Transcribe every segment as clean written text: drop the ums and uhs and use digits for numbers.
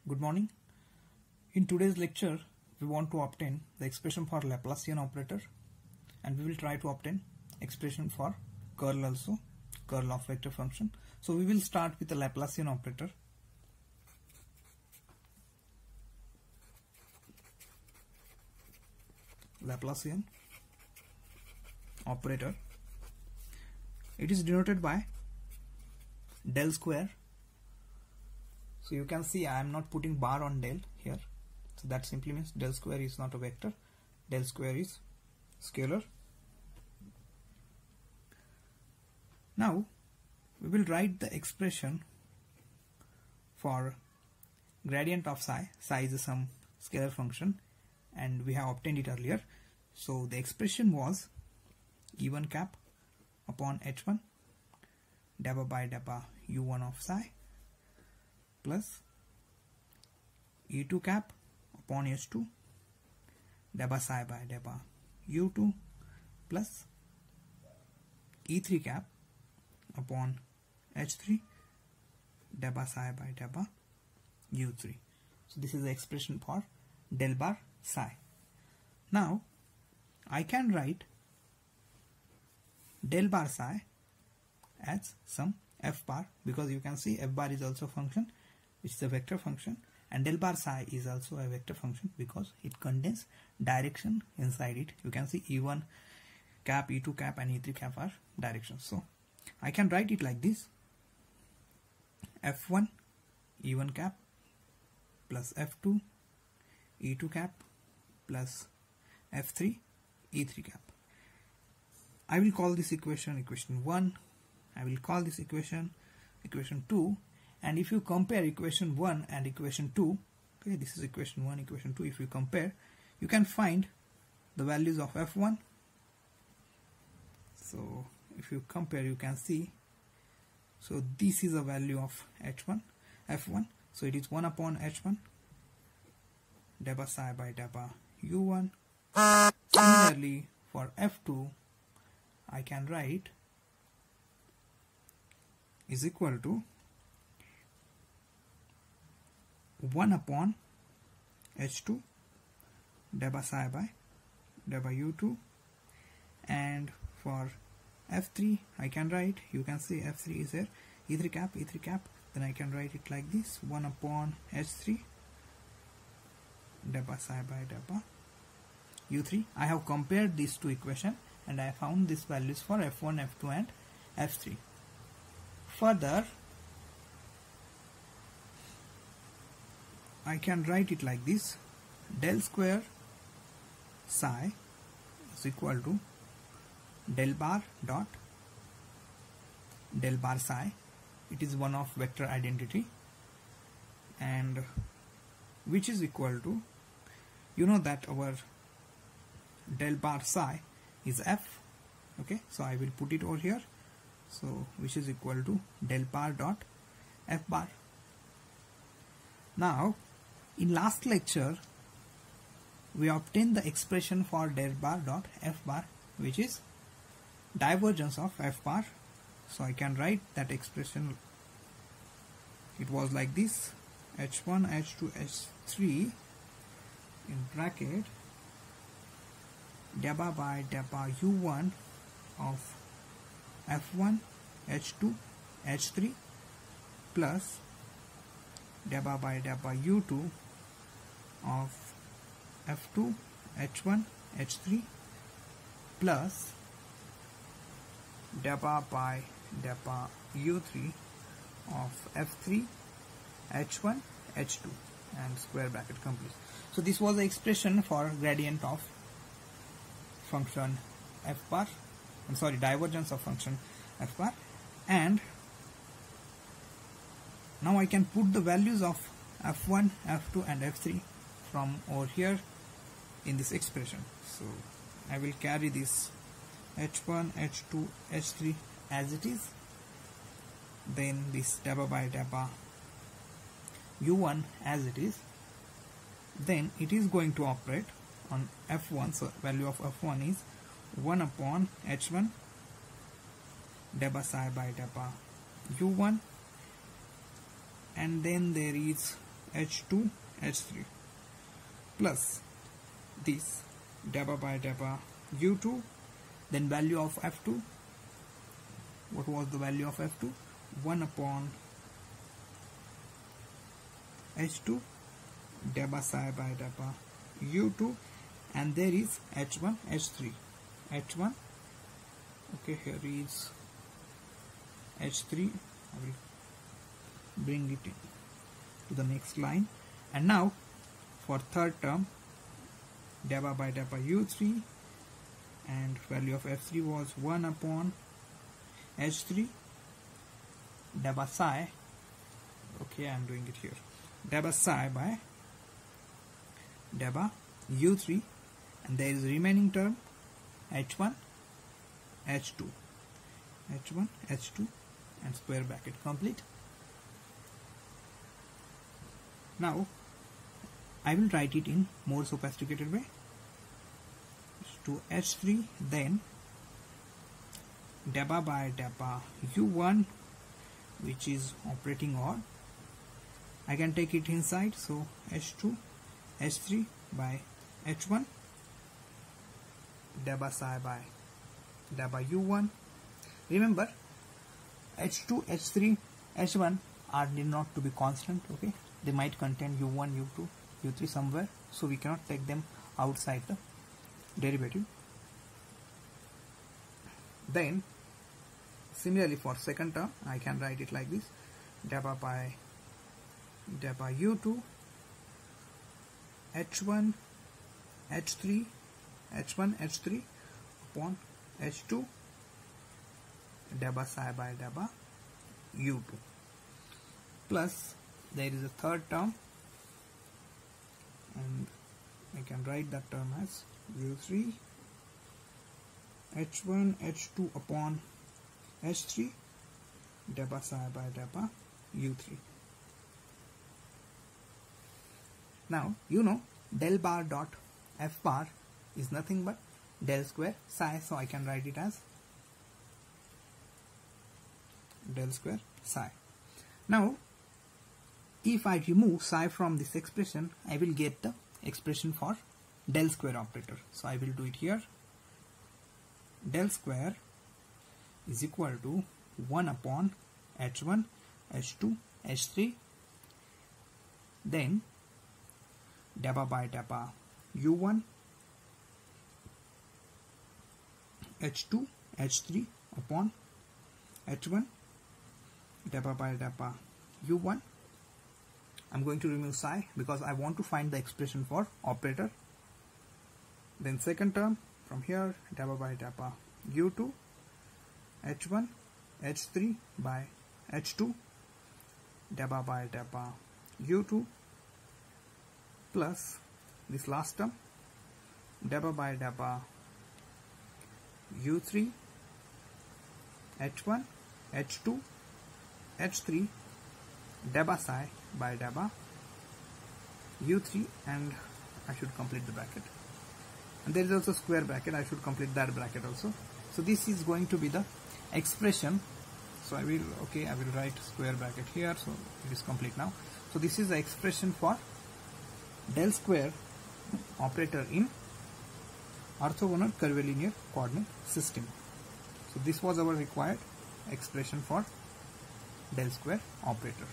Good morning. In today's lecture, we want to obtain the expression for Laplacian operator, and we will try to obtain expression for curl also, curl of vector function. So we will start with the Laplacian operator. Laplacian operator. It is denoted by del square. So you can see I am not putting bar on del here. So that simply means del square is not a vector. Del square is scalar. Now we will write the expression for gradient of psi. Psi is some scalar function and we have obtained it earlier. So the expression was E1 cap upon H1 dabba by dabba U1 of psi plus E2 cap upon H2 dabba psi by dabba U2 plus E3 cap upon H3 dabba psi by dabba U3. So this is the expression for del bar psi. Now I can write del bar psi as some f bar, because you can see f bar is also a function which is a vector function, and del bar psi is also a vector function because it contains direction inside it. You can see E1 cap, E2 cap and E3 cap are directions. So I can write it like this: f1 E1 cap plus f2 E2 cap plus f3 E3 cap. I will call this equation 1. I will call this equation 2, and if you compare equation 1 and equation 2, okay, this is equation 1, equation 2, if you compare, you can find the values of f1. So if you compare, you can see, so this is a value of f1, so it is 1 upon h1 dabba psi by dabba u1. Similarly for f2, I can write is equal to 1 upon h2 dabba psi by dabba u2, and for f3 I can write, you can see f3 is there, E3 cap, then I can write it like this: 1 upon h3 dabba psi by dabba u3. I have compared these two equations and I found these values for f1, f2 and f3. Further, I can write it like this: del square psi is equal to del bar dot del bar psi. It is one of vector identity, and which is equal to, you know that our del bar psi is f, okay, so I will put it over here, so which is equal to del bar dot f bar. Now in last lecture we obtained the expression for del bar dot f bar, which is divergence of f bar. So I can write that expression. It was like this: h1 h2 h3 in bracket dabba by dabba u1 of f1 h2 h3 plus dabba by dabba u2 of f2 h1 h3 plus dabba by dabba u3 of f3 h1 h2, and square bracket complete. So this was the expression for gradient of function f bar, divergence of function f bar, and now I can put the values of f1, f2 and f3 from over here in this expression. So I will carry this h1, h2, h3 as it is, then this dabba by dabba u1 as it is, then it is going to operate on f1. So value of f1 is 1 upon h1 dabba psi by dabba u1, and then there is h2 h3 plus this dabba by dabba u2, then value of f2. What was the value of f2? 1 upon h2 dabba psi by dabba u2, and there is h1 h3 h1. Okay, here is h3. I will bring it to the next line, and now for third term dabba by dabba u3, and value of f3 was 1 upon h3 dabba psi. Okay, I am doing it here. Dabba psi by dabba u3, and there is remaining term h1 h2 h1 h2 and square bracket complete. Now I will write it in more sophisticated way. To h3, then dabba by dabba u1, which is operating odd. I can take it inside, so h2 h3 by h1 dabba psi by dabba u1. Remember, h2 h3 h1 are need not to be constant. Okay, they might contain u1 u2 u3 somewhere, so we cannot take them outside the derivative. Then similarly for second term I can write it like this: dabba by dabba u2 h1 h3 h1 h3 upon h2 dabba psi by dabba u2, plus there is a third term, and I can write that term as u3 h1 h2 upon h3 dabba psi by dabba u3. Now you know del bar dot f bar is nothing but del square psi, so I can write it as del square psi. Now if I remove psi from this expression, I will get the expression for del square operator. So I will do it here. Del square is equal to 1 upon h1 h2 h3, then dabba by dabba u1 h2 h3 upon h1 dabba by dabba u1. I'm going to remove psi because I want to find the expression for operator. Then second term from here, dabba by dabba u2 h1 h3 by h2 dabba by dabba u2, plus this last term dabba by dabba u3 h1 h2 h3 dabba psi by dabba u3, and I should complete the bracket, and there is also square bracket. I should complete that bracket also. So this is going to be the expression. So I will write square bracket here, so it is complete now. So this is the expression for del square operator in orthogonal curvilinear coordinate system. So this was our required expression for del square operator.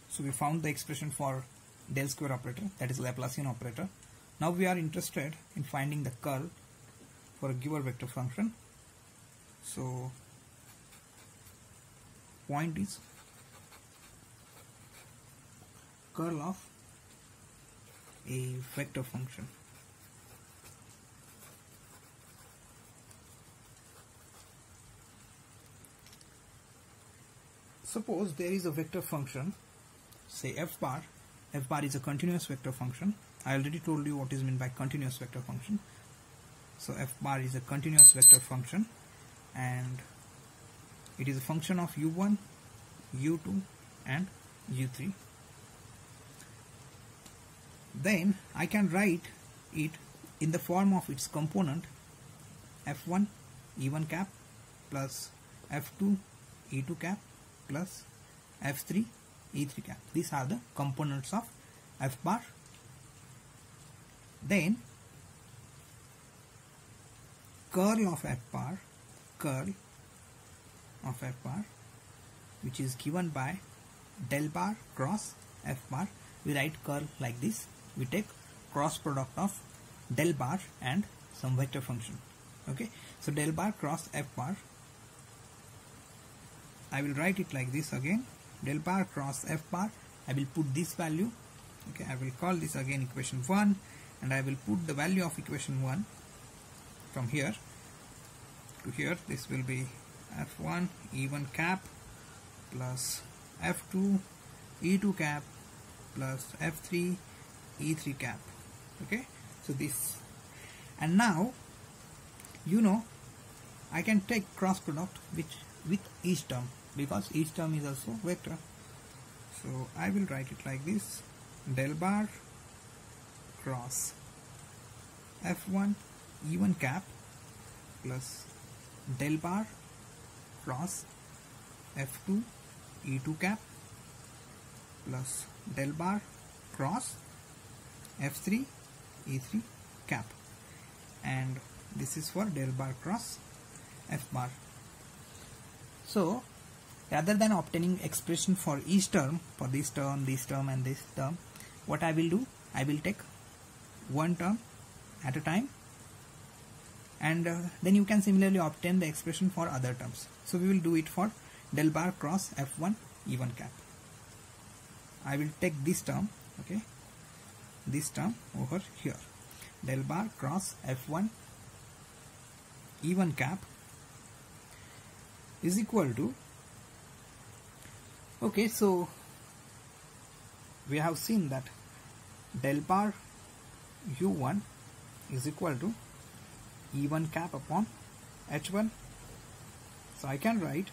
So we found the expression for del square operator, that is Laplacian operator. Now we are interested in finding the curl for a given vector function. So point is curl of a vector function. Suppose there is a vector function, say f bar. F bar is a continuous vector function. I already told you what is meant by continuous vector function. So f bar is a continuous vector function, and it is a function of u1, u2 and u3. Then I can write it in the form of its component f1 e1 cap plus f2 e2 cap plus f3 E3 cap. These are the components of f bar. Then curl of f bar, which is given by del bar cross f bar. We write curl like this. We take cross product of del bar and some vector function. Okay, so del bar cross f bar, I will write it like this again. Del bar cross f bar, I will put this value. Okay, I will call this again equation 1, and I will put the value of equation 1 from here to here. This will be f1 e1 cap plus f2 e2 cap plus f3 e3 cap. Okay, so this, and now I can take cross product with each term, because each term is also vector. So I will write it like this: del bar cross f1 e1 cap plus del bar cross f2 e2 cap plus del bar cross f3 e3 cap, and this is for del bar cross f bar. So rather than obtaining expression for each term, for this term, and this term, what I will do, I will take one term at a time, and then you can similarly obtain the expression for other terms. So we will do it for del bar cross f1 e1 cap. I will take this term, okay, this term over here, del bar cross f1 e1 cap is equal to, okay, so we have seen that del bar u1 is equal to e1 cap upon h1. So I can write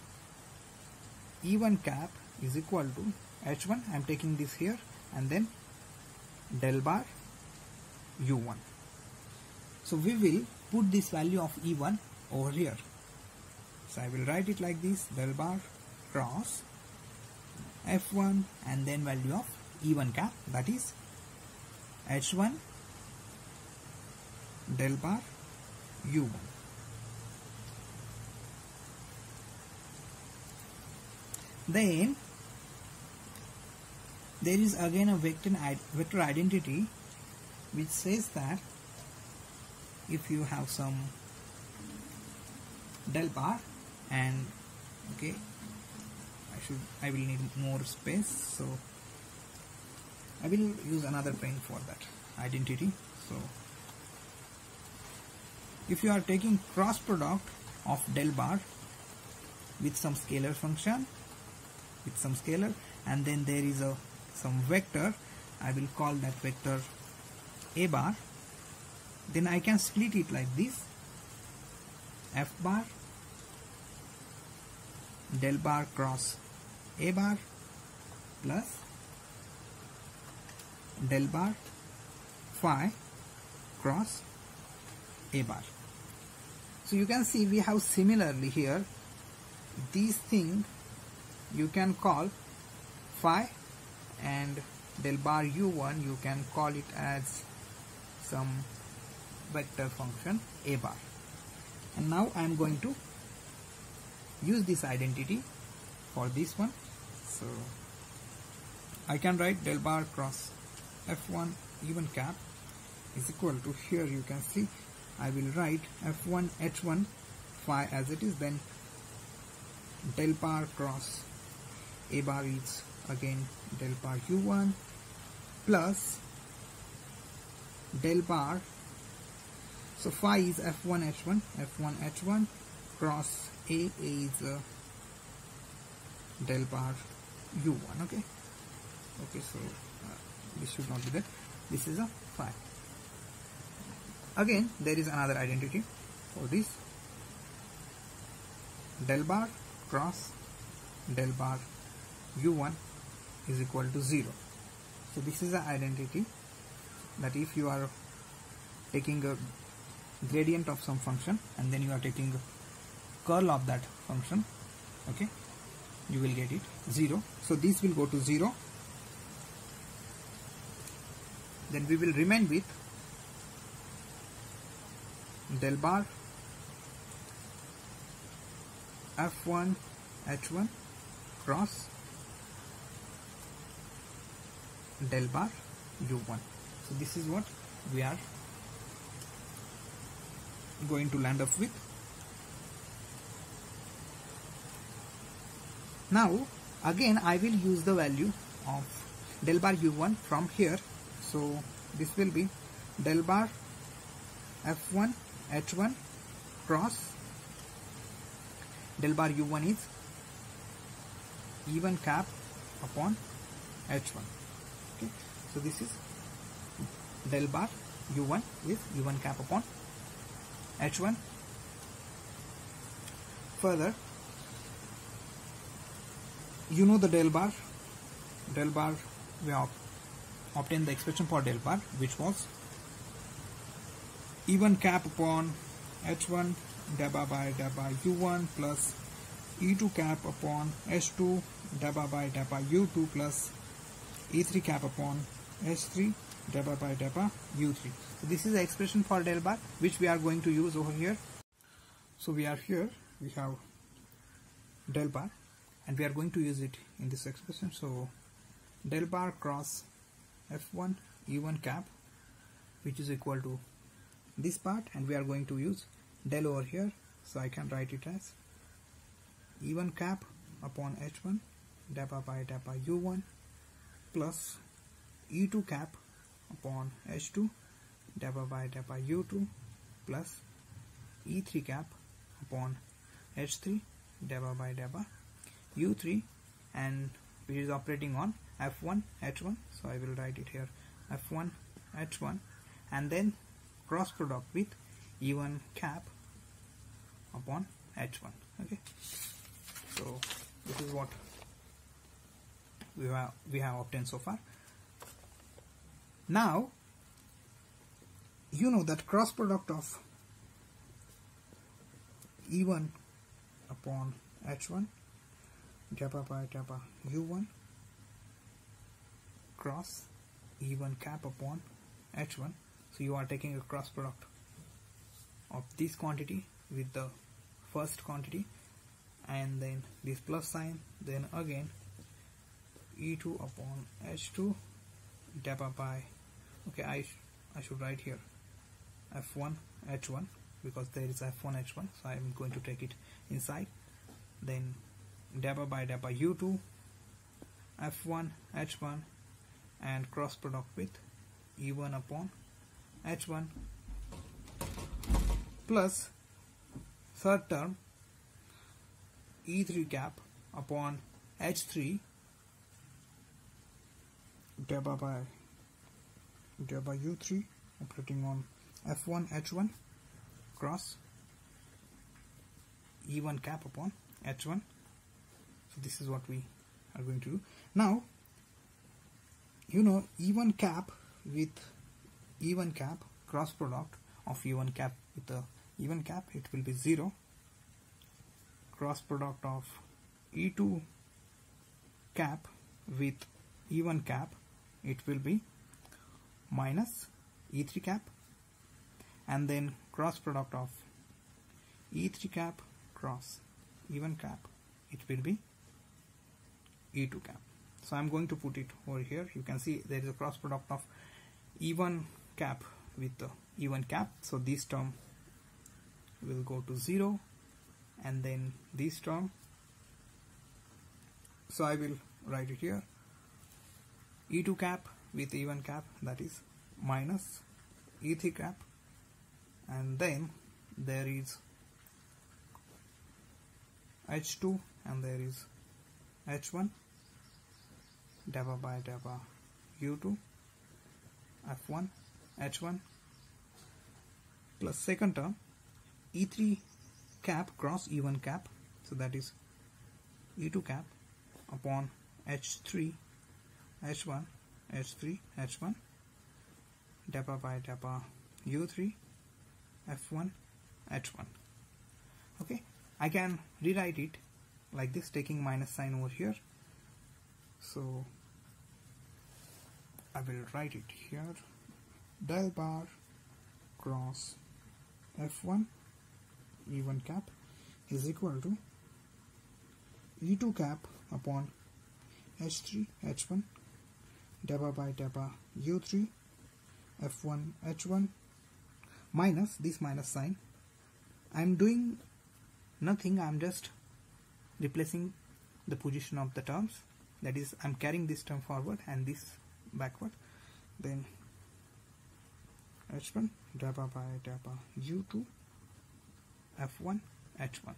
e1 cap is equal to h1, I am taking this here, and then del bar u1. So we will put this value of e1 over here. So I will write it like this: del bar cross f1 and then value of e1 cap, that is h1 del bar u1. Then there is again a vector identity which says that if you have some del bar, and okay, I will need more space, so I will use another pen for that identity. So if you are taking cross product of del bar with some scalar function, with some scalar, and then there is some vector, I will call that vector a bar, then I can split it like this: f bar del bar cross a bar plus del bar phi cross a bar. So you can see we have similarly here these thing you can call phi, and del bar u1 you can call it as some vector function a bar. And now I am going to use this identity for this one. So I can write del bar cross f1 e1 cap is equal to, here you can see I will write f1 h1 phi as it is, then del bar cross a bar is again del bar u1 plus del bar, so phi is f1 h1 cross a is del bar u1. Okay, so this should not be that, this is a phi. Again there is another identity for this: del bar cross del bar u1 is equal to 0. So this is an identity that if you are taking a gradient of some function and then you are taking a curl of that function, okay, you will get it 0. So this will go to 0. Then we will remain with del bar F1 H1 cross del bar U1. So this is what we are going to land up with. Now again I will use the value of del bar U1 from here. So this will be del bar F1 H1 cross del bar U1 is E1 cap upon H1. Okay, so this is del bar U1 is E1 cap upon H1. Further, you know the del bar we have obtained the expression for del bar, which was E1 cap upon H1 del bar by del bar U1 plus E2 cap upon H2 del bar by del bar U2 plus E3 cap upon H3 del bar by del bar U3. So this is the expression for del bar which we are going to use over here. So we are here, we have del bar and we are going to use it in this expression. So del bar cross F1 E1 cap, which is equal to this part, and we are going to use del over here. So I can write it as E1 cap upon H1 del bar by del bar U1 plus E2 cap upon H2 del bar by del bar U2 plus E3 cap upon H3 del bar by del bar U3, and which is operating on F1 H1. So I will write it here F1 H1 and then cross product with E1 cap upon H1. Okay, so this is what we have obtained so far. Now you know that cross product of E1 upon H1 del bar by del bar U1 cross E1 cap upon H1. So you are taking a cross product of this quantity with the first quantity and then this plus sign, then again E2 upon H2 del bar by, okay, I should write here F1 H1 because there is F1 H1, so I am going to take it inside. Then del bar by del bar U2 F1 H1 and cross product with E1 upon H1 plus third term E3 cap upon H3 del bar by del bar U3 operating on F1 H1 cross E1 cap upon H1. So this is what we are going to do. Now you know E1 cap with E1 cap, cross product of E1 cap with the E1 cap, it will be 0. Cross product of E2 cap with E1 cap, it will be minus E3 cap, and then cross product of E3 cap cross E1 cap, it will be E2 cap. So I'm going to put it over here. You can see there is a cross product of E1 cap with the E1 cap. So this term will go to 0 and then this term. So I will write it here. E2 cap with E1 cap, that is minus E3 cap, and then there is H2 and there is H1 del bar by del bar U2 F1 H1 plus second term E3 cap cross E1 cap, so that is E2 cap upon H3 H1 H3 H1 del bar by del bar U3 F1 H1. Okay, I can rewrite it like this, taking minus sign over here. So I will write it here. Del bar cross F1 E1 cap is equal to E2 cap upon H3 H1 dabba by dabba U3 F1 H1 minus this minus sign. I am doing nothing, I am just replacing the position of the terms, that is I am carrying this term forward and this backward. Then H1 dabba by dabba U2 F1 H1.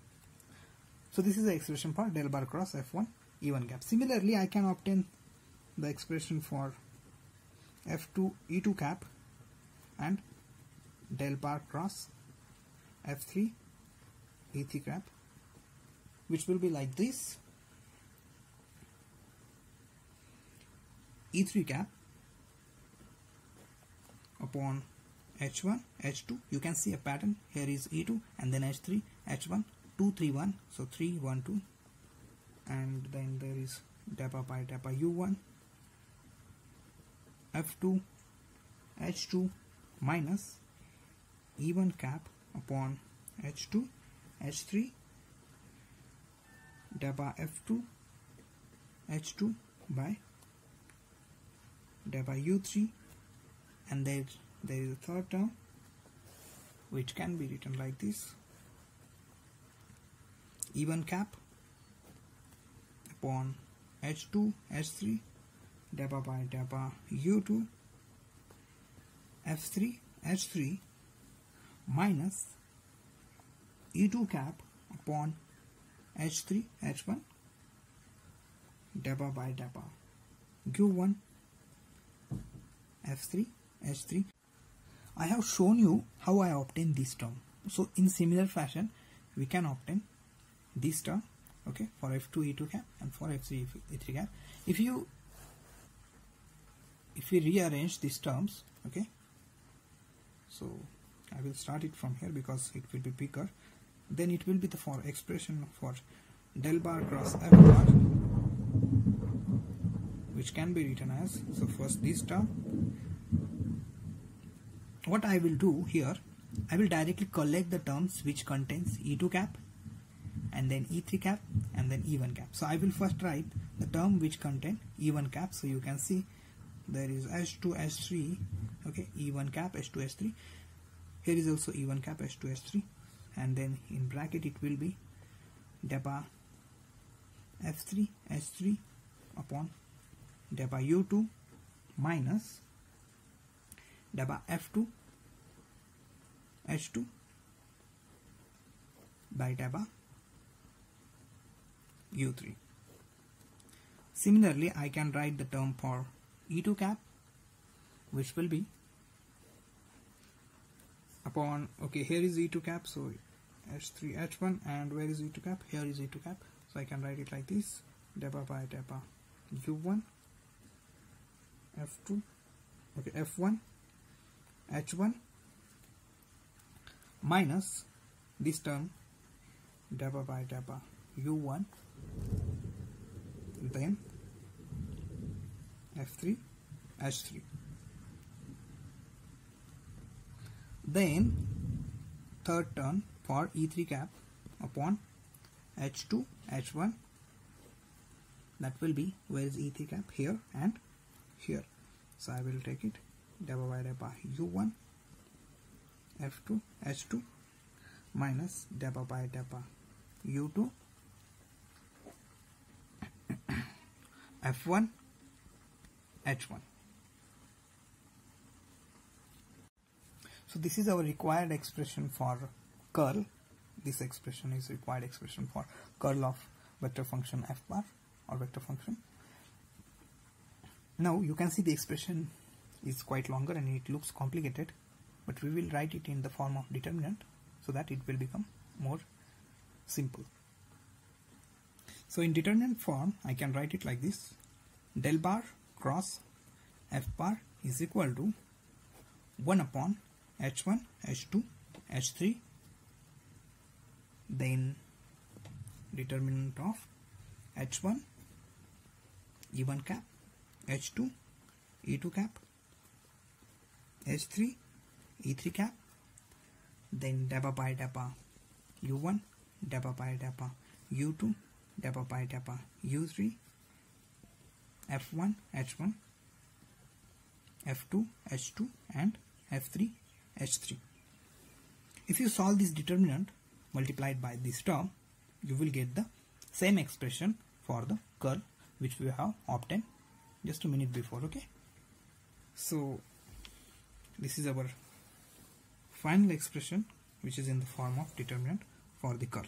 So this is the expression for del bar cross F1 E1 cap. Similarly, I can obtain the expression for F2 E2 cap and del bar cross F3 E3 cap, which will be like this. E3 cap upon H1 H2, you can see a pattern. Here is E2 and then H3 H1 2 3 1, so 3 1 2, and then there is dabba by dabba U1 F2 H2 minus E1 cap upon H2 H3 dabba F2 H2 by dabba U3, and there is a third term which can be written like this: E1 cap upon H2 H3 dabba by dabba U2 F3 H3 minus E2 cap upon H3 H1 dabba by dabba U1 F3 H3. I have shown you how I obtain this term. So in similar fashion we can obtain this term, okay, for F2 E2 cap and for F3 E3 cap. If we rearrange these terms, okay, so I will start it from here because it will be bigger. Then it will be the for expression for del bar cross F bar, which can be written as, so first this term. What I will do here, I will directly collect the terms which contains E2 cap and then E3 cap and then E1 cap. So I will first write the term which contain E1 cap. So you can see there is H2 H3, okay, E1 cap H2 H3. Here is also E1 cap H2 H3, and then in bracket it will be dabba F3 H3 upon dabba U2 minus dabba F2 H2 by dabba U3. Similarly, I can write the term for E2 cap, which will be upon, okay, here is E2 cap, so H3 H1, and where is E2 cap? Here is E2 cap, so I can write it like this: dabba by dabba U1 F2, okay, F1 H1 minus this term dabba by dabba U1, then F3 H3. Then third term for E3 cap upon H2 H1, that will be, where is E3 cap? Here and here. So I will take it dabba by dabba U1 F2 H2 minus dabba by dabba U2 F1 H1. So this is our required expression for curl. This expression is required expression for curl of vector function f bar or vector function. Now you can see the expression is quite longer and it looks complicated, but we will write it in the form of determinant so that it will become more simple. So in determinant form I can write it like this: del bar cross f bar is equal to 1 upon h1 h2 h3, then determinant of h1 E1 cap, H2, E2 cap, H3, E3 cap, then kappa pi kappa U1, kappa pi kappa U2, kappa pi kappa U3, F1, H1, F2, H2 and F3, H3. If you solve this determinant multiplied by this term, you will get the same expression for the curl which we have obtained just a minute before. Okay, so this is our final expression which is in the form of determinant for the curl.